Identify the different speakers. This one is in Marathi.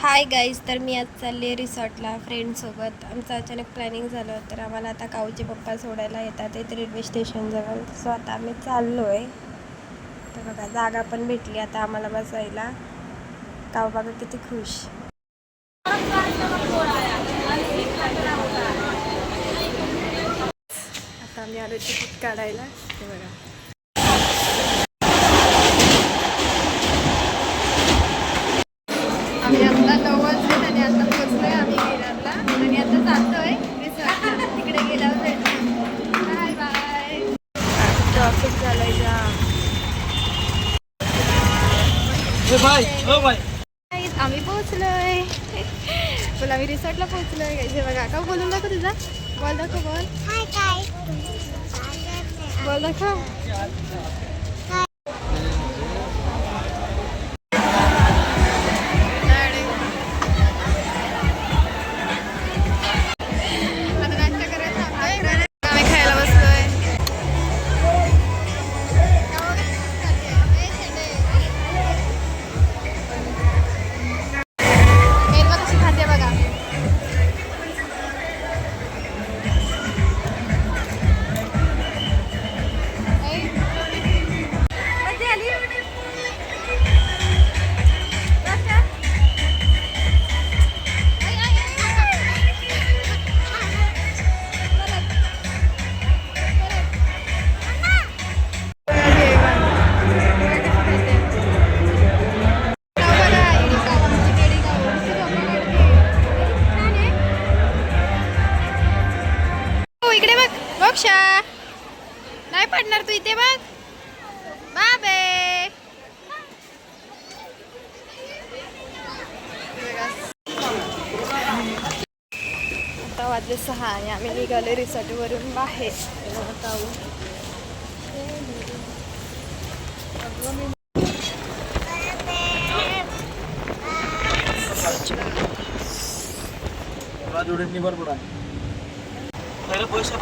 Speaker 1: हाय गाईज, तर मी आज चालली आहे रिसॉर्टला फ्रेंडसोबत. आमचं अचानक प्लॅनिंग झालं, तर आम्हाला आता काऊचे पप्पा सोडायला येतात ते रेल्वे स्टेशनजवळ. सो आता आम्ही चाललो आहे. तर बघा, जागा पण भेटली आता आम्हाला बसायला. काऊ बघा किती खुश. आता आम्ही आलो तिकीट काढायला. ते बघा, आम्ही आता 9 वाजले आणि आता पोहोचलोय आम्ही विरारला आणि आता जातोय रिसॉर्टला. तिकडे गेल्यावर भेटतो. Bye bye. ट्रॉफिक झालंय जा. आम्ही पोहोचलोय. बोल, आम्ही रिसॉर्टला पोहोचलोय. हे बघा, का बोलून दाखव तुझा. बोल दाखव, बोल. बोल दाखव. इकडे बघ, मोक्षा नाही पडणार तू. इथे बघ बाबे. आता वाजले 6 आणि आम्ही निघाले रिसॉर्टवरून बाहेर.
Speaker 2: जोडणी भरपूर आहे. पैसे